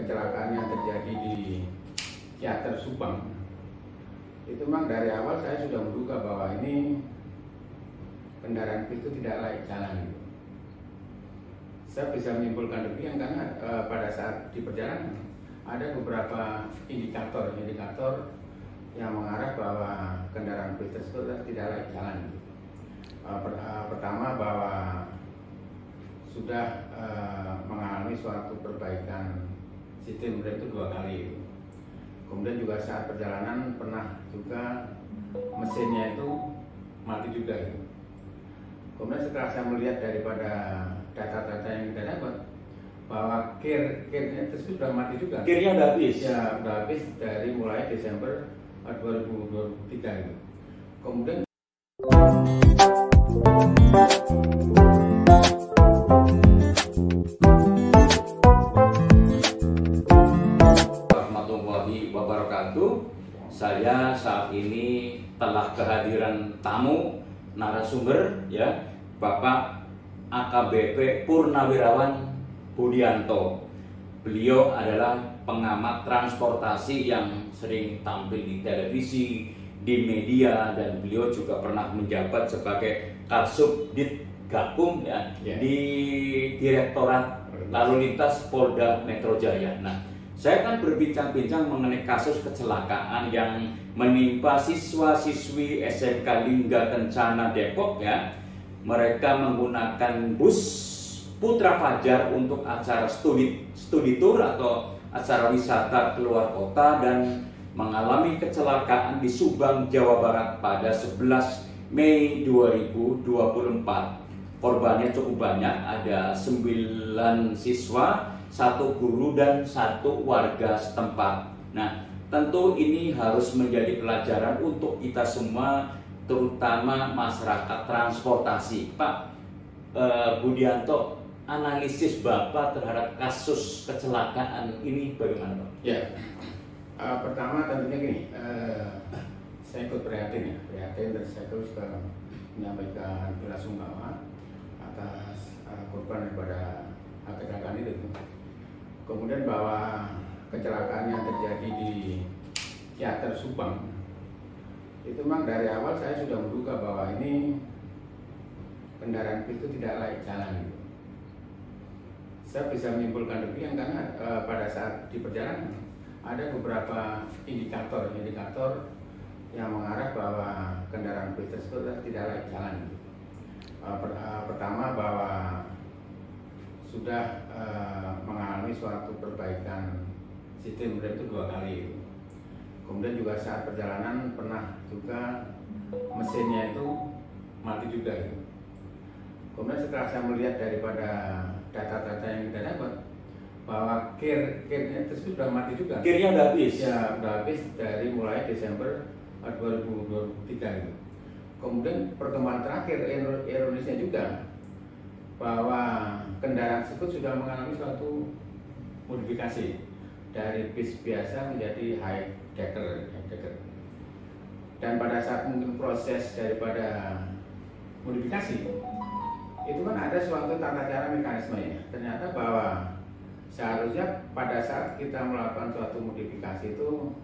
kecelakaan yang terjadi di Ciater Subang, itu memang dari awal saya sudah menduga bahwa ini kendaraan itu tidak layak jalan. Saya bisa menyimpulkan demikian karena pada saat di perjalanan ada beberapa indikator yang mengarah bahwa kendaraan bis tersebut tidak layak jalan. Pertama, bahwa sudah mengalami suatu perbaikan sistem rem itu 2 kali. Kemudian juga saat perjalanan pernah juga mesinnya itu mati juga. Kemudian setelah saya melihat daripada data-data yang kita dapat bahwa gearnya tersebut sudah mati juga. Gearnya udah habis? Ya, udah habis dari mulai Desember 2023 itu. Kemudian saya saat ini telah kehadiran tamu narasumber, ya, Bapak AKBP Purnawirawan Budianto. Beliau adalah pengamat transportasi yang sering tampil di televisi, di media, dan beliau juga pernah menjabat sebagai Kasubdit Gakum, ya, di Direktorat Lalu Lintas Polda Metro Jaya. Nah, saya akan berbincang-bincang mengenai kasus kecelakaan yang menimpa siswa-siswi SMK Lingga Kencana Depok, ya. Mereka menggunakan bus Putra Fajar untuk acara studi tour atau acara wisata keluar kota dan mengalami kecelakaan di Subang, Jawa Barat pada 11 Mei 2024. Korbannya cukup banyak, ada 9 siswa, 1 guru dan 1 warga setempat. Nah, tentu ini harus menjadi pelajaran untuk kita semua, terutama masyarakat transportasi. Pak Budianto, analisis Bapak terhadap kasus kecelakaan ini bagaimana, Pak? Ya, pertama tentunya gini, saya ikut prihatin dan saya terus menyampaikan belasungkawa atas korban daripada kecelakaan itu. Kemudian bahwa kecelakaan yang terjadi di Ciater Subang, itu memang dari awal saya sudah menduga bahwa ini kendaraan itu tidak layak jalan. Saya bisa menyimpulkan demikian karena pada saat di perjalanan ada beberapa indikator yang mengarah bahwa kendaraan bis tersebut tidak layak jalan. Pertama, bahwa sudah mengalami suatu perbaikan sistem rem itu 2 kali. Kemudian juga saat perjalanan pernah juga mesinnya itu mati juga. Kemudian setelah saya melihat daripada data-data yang kita dapat bahwa gearnya tersebut sudah mati juga. Gearnya udah habis? Ya, udah habis dari mulai Desember 2023 itu. Kemudian pertemuan terakhir ironisnya juga bahwa kendaraan tersebut sudah mengalami suatu modifikasi dari bis biasa menjadi high decker. Dan pada saat mungkin proses daripada modifikasi itu kan ada suatu tata cara mekanismenya. Ternyata bahwa seharusnya pada saat kita melakukan suatu modifikasi itu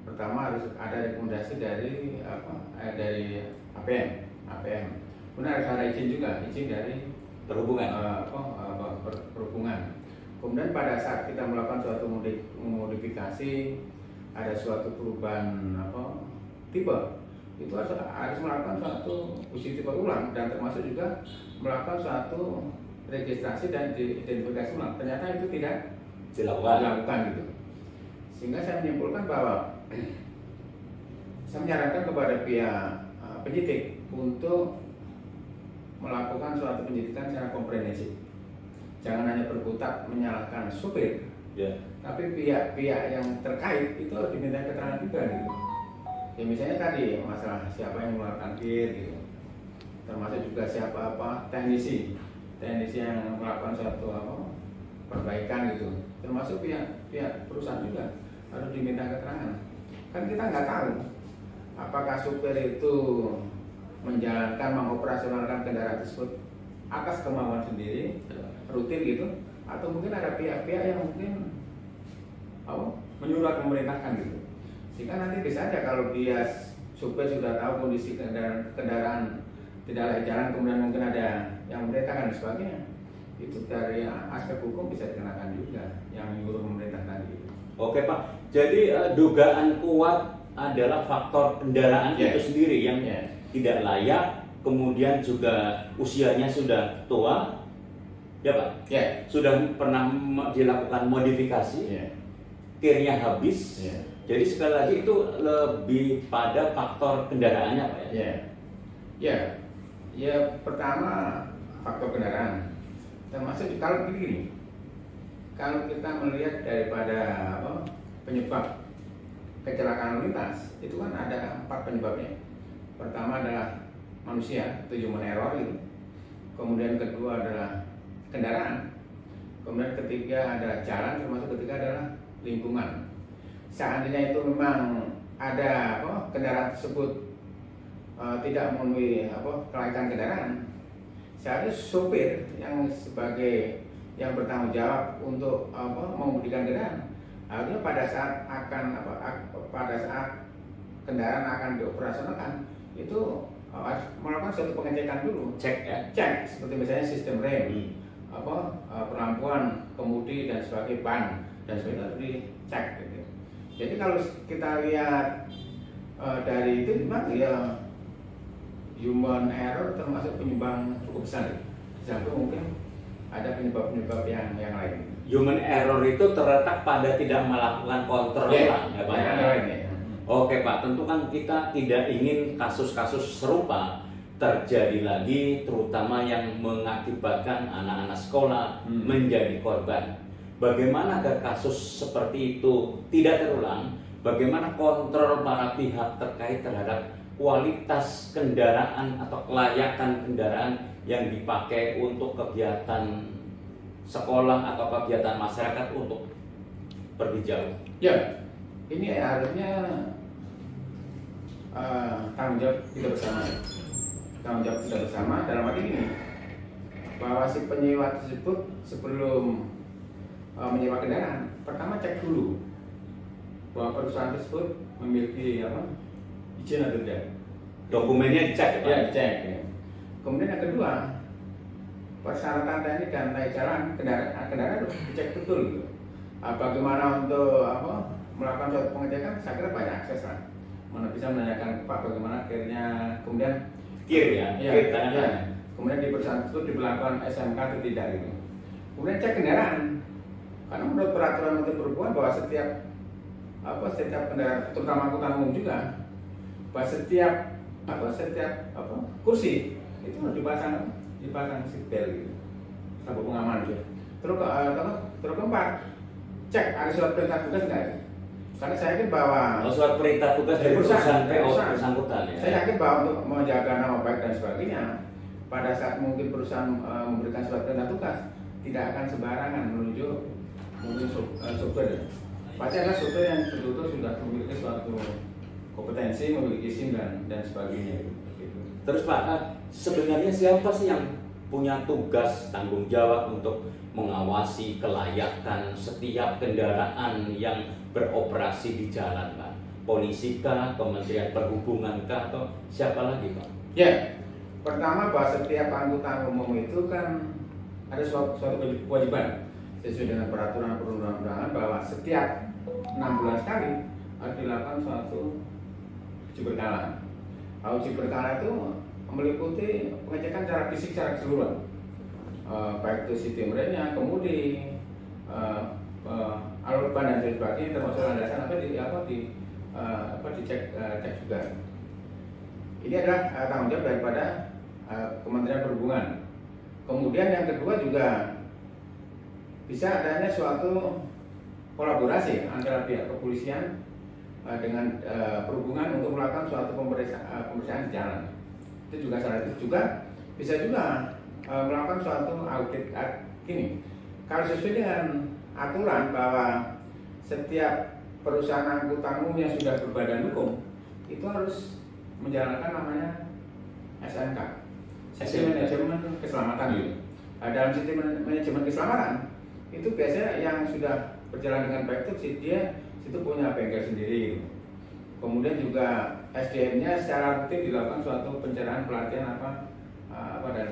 pertama harus ada rekomendasi dari APM. Kemudian harus ada izin dari perhubungan. Perhubungan. Kemudian pada saat kita melakukan suatu modifikasi, ada suatu perubahan tipe, itu harus melakukan suatu uji tipe ulang dan termasuk juga melakukan suatu registrasi dan identifikasi ulang. Ternyata itu tidak dilakukan gitu. Sehingga saya menyimpulkan bahwa saya menyarankan kepada pihak penyidik untuk melakukan suatu penyidikan secara komprehensif. Jangan hanya berkutat menyalahkan supir, tapi pihak-pihak yang terkait itu harus diminta keterangan juga gitu. Ya misalnya tadi masalah siapa yang mengeluarkan gear gitu, termasuk juga siapa teknisi yang melakukan suatu perbaikan gitu, termasuk pihak perusahaan juga harus diminta keterangan. Kan kita nggak tahu apakah supir itu mengoperasionalkan kendaraan tersebut atas kemauan sendiri, rutin gitu, atau mungkin ada pihak-pihak yang mungkin menyurat memerintahkan gitu. Sehingga nanti bisa aja kalau dia supir sudah tahu kondisi kendaraan tidak layak jalan, kemudian mungkin ada yang memerintahkan dan sebagainya, itu dari aspek hukum bisa dikenakan juga yang menyuruh memerintahkan gitu. Oke Pak, jadi dugaan kuat adalah faktor kendaraan itu sendiri yang tidak layak, kemudian juga usianya sudah tua, ya Pak? Sudah pernah dilakukan modifikasi, kirnya habis. Jadi sekali lagi itu lebih pada faktor kendaraannya Pak ya? Ya pertama faktor kendaraan, termasuk kalau begini, kalau kita melihat daripada penyebab kecelakaan lalu lintas, itu kan ada 4 penyebabnya. Pertama adalah manusia, itu human error itu. Kemudian kedua adalah kendaraan. Kemudian ketiga adalah jalan, termasuk ketiga adalah lingkungan. Seandainya itu memang ada kendaraan tersebut tidak memenuhi kelaikan kendaraan, seharusnya sopir yang sebagai yang bertanggung jawab untuk mengemudikan kendaraan harusnya pada saat kendaraan akan dioperasionalkan itu harus melakukan suatu pengecekan dulu, cek seperti misalnya sistem rem, pelampuan kemudi dan sebagainya, ban dan sebagainya harus dicek gitu. Jadi kalau kita lihat dari itu memang ya human error termasuk penyumbang cukup besar. Sampai mungkin ada penyebab-penyebab yang lain. Human error itu terletak pada tidak melakukan kontrol ya Pak. Oke Pak, tentu kan kita tidak ingin kasus-kasus serupa terjadi lagi, terutama yang mengakibatkan anak-anak sekolah menjadi korban. Bagaimana agar kasus seperti itu tidak terulang? Bagaimana kontrol para pihak terkait terhadap kualitas kendaraan atau kelayakan kendaraan yang dipakai untuk kegiatan sekolah atau kegiatan masyarakat untuk pergi jauh? Ya, ini harusnya tanggung jawab kita bersama. Tanggung jawab kita bersama dalam arti ini, bahwa si penyewa tersebut sebelum menyewa kendaraan, pertama cek dulu bahwa perusahaan tersebut memiliki izin atau tidak. Dokumennya dicek ya? Dicek. Kemudian yang kedua, persyaratan teknik dan layak jalan kendaraan harus dicek betul gitu. Bagaimana untuk melakukan suatu pengecekan, saya kira banyak akses lah. Mana bisa menanyakan Pak bagaimana kirnya, kemudian kir ya. Kemudian di perusahaan tersebut diberlakukan SMK atau tidak gitu. Kemudian cek kendaraan, karena menurut peraturan Menteri Perhubungan bahwa setiap kendaraan, terutama angkutan umum juga, bahwa setiap kursi itu harus dipasang seat belt gitu, sabuk pengaman gitu. Terus keempat, cek ada surat perintah tugas enggak? Karena saya yakin bahwa surat perintah tugas dari perusahaan PO bersangkutan ya. Saya yakin bahwa untuk menjaga nama baik dan sebagainya, pada saat mungkin perusahaan memberikan surat perintah tugas, tidak akan sembarangan menunjuk mungkin sopir. Pasti adalah sopir yang betul-betul sudah memiliki suatu kompetensi, memiliki SIM dan sebagainya. Gitu. Terus Pak, sebenarnya siapa sih yang punya tugas tanggung jawab untuk mengawasi kelayakan setiap kendaraan yang beroperasi di jalan Pak? Polisi kah, Kementerian Perhubungan kah, atau siapa lagi Pak? Ya, pertama bahwa setiap angkutan umum itu kan ada suatu kewajiban sesuai dengan peraturan perundang-undangan bahwa setiap 6 bulan sekali harus dilakukan suatu uji berkala. Uji berkala itu meliputi pengecekan secara fisik secara keseluruhan, baik itu sistem remnya, kemudi, alur ban dan sebagainya, termasuk landasan dicek juga. Ini adalah tanggung jawab daripada Kementerian Perhubungan. Kemudian yang kedua juga bisa adanya suatu kolaborasi antara pihak kepolisian dengan perhubungan untuk melakukan suatu pemeriksaan di jalan. Itu juga salah satu. Juga bisa juga melakukan suatu audit gini. Kalau sesuai dengan aturan bahwa setiap perusahaan angkutan umum yang sudah berbadan hukum itu harus menjalankan namanya SMK, Sistem Manajemen Keselamatan gitu. Dalam sistem manajemen keselamatan itu biasanya yang sudah berjalan dengan baik itu dia situ punya bengkel sendiri. Kemudian juga SDM-nya secara rutin dilakukan suatu pencerahan pelatihan dan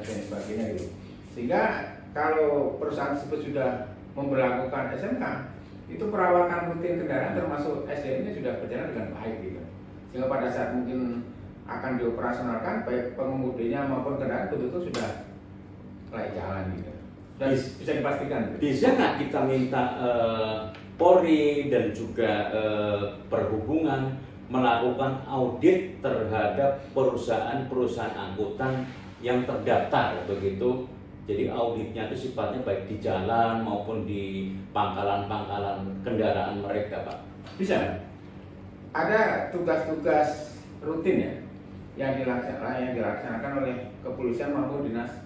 sebagainya gitu. Sehingga kalau perusahaan tersebut sudah memberlakukan SMK, itu perawatan rutin kendaraan termasuk SDM-nya sudah berjalan dengan baik gitu. Sehingga pada saat mungkin akan dioperasionalkan, baik pengemudinya maupun kendaraan betul-betul sudah layak jalan gitu. Dan bisa dipastikan. Bisa nggak kita minta Polri dan juga perhubungan melakukan audit terhadap perusahaan-perusahaan angkutan yang terdaftar begitu? Jadi auditnya itu sifatnya baik di jalan maupun di pangkalan-pangkalan kendaraan mereka, Pak. Bisa. Ada tugas-tugas rutin ya yang dilaksanakan oleh kepolisian maupun dinas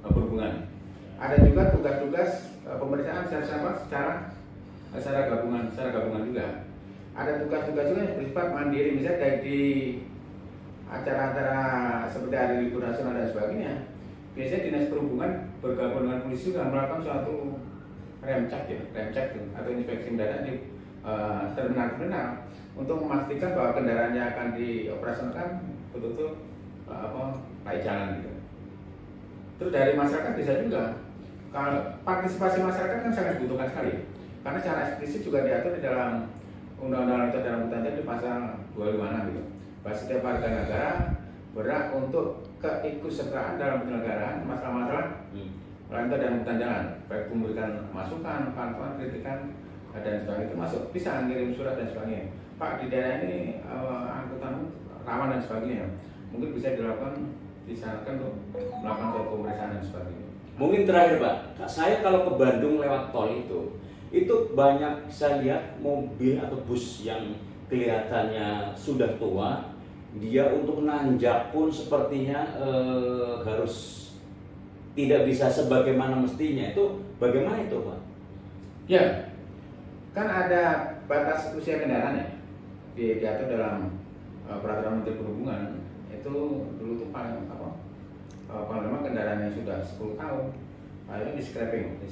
perhubungan. Ada juga tugas-tugas pemeriksaan secara gabungan juga. Ada tugas-tugas juga yang bersifat mandiri, misalnya dari acara-acara seperti hari libur nasional dan sebagainya. Biasanya dinas perhubungan bergabung dengan polisi juga melakukan suatu rem cek atau inspeksi mendadak di terminal-terminal untuk memastikan bahwa kendaraan yang akan dioperasionalkan betul-betul layak jalan gitu. Terus dari masyarakat bisa juga, kalau partisipasi masyarakat kan sangat dibutuhkan sekali, karena secara eksplisit juga diatur di dalam Undang-Undang Lalu Lintas Angkutan di pasal 25 gitu. Bahwa setiap warga negara berhak untuk keikutsertaan dalam penyelenggaraan masalah-masalah lalu lintas dan angkutan jalan, baik memberikan masukan, pantauan, kritikan dan sebagainya, termasuk bisa ngirim surat dan sebagainya. Pak, di daerah ini angkutan rawan dan sebagainya, mungkin bisa dilakukan, disarankan untuk melakukan suatu pemeriksaan dan sebagainya. Mungkin terakhir Pak, saya kalau ke Bandung lewat tol itu banyak saya lihat mobil atau bus yang kelihatannya sudah tua. Dia untuk nanjak pun sepertinya harus tidak bisa sebagaimana mestinya. Itu bagaimana itu Pak? Ya, kan ada batas usia kendaraan ya, diatur dalam peraturan Menteri Perhubungan. Itu dulu tuh paling lama kendaraan yang sudah 10 tahun, akhirnya di scrapping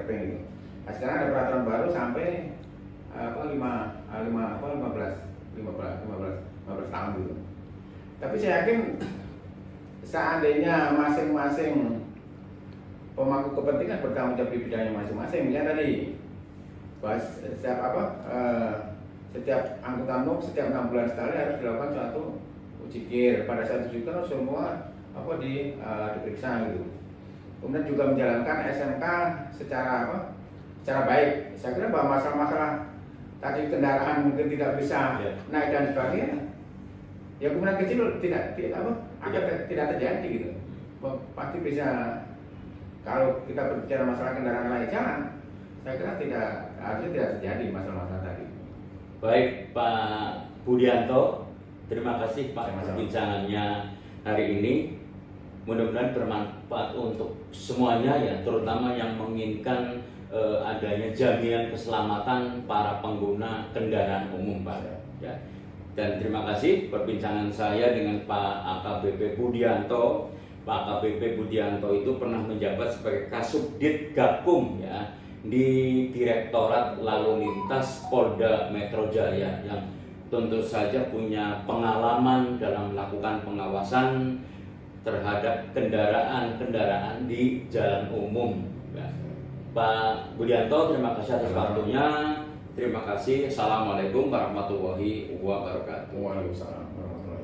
gitu. Nah, sekarang ada peraturan baru sampai 15 tahun gitu. Tapi saya yakin seandainya masing-masing pemangku kepentingan bertanggung jawab di bidangnya masing-masing, misalnya tadi setiap angkutan umum setiap 6 bulan sekali harus dilakukan suatu uji kir. Pada saat uji kir semua diperiksa gitu. Kemudian juga menjalankan SMK secara baik. Saya kira bahwa masalah-masalah tadi kendaraan mungkin tidak bisa naik dan sebagainya, ya kemungkinan kecil tidak terjadi gitu. Pasti bisa. Kalau kita berbicara masalah kendaraan layak jalan, saya kira harusnya tidak terjadi masalah-masalah tadi. Baik Pak Budianto, terima kasih Pak perbincangannya hari ini. Mudah-mudahan bermanfaat untuk semuanya ya, terutama yang menginginkan adanya jaminan keselamatan para pengguna kendaraan umum Pak. Ya. Dan terima kasih perbincangan saya dengan Pak AKBP Budianto. Pak AKBP Budianto itu pernah menjabat sebagai Kasubdit Gakum ya di Direktorat Lalu Lintas Polda Metro Jaya, yang tentu saja punya pengalaman dalam melakukan pengawasan terhadap kendaraan-kendaraan di jalan umum. Ya. Pak Budianto, terima kasih atas waktunya. Terima kasih. Assalamualaikum warahmatullahi wabarakatuh. Waalaikumsalam warahmatullahi wabarakatuh.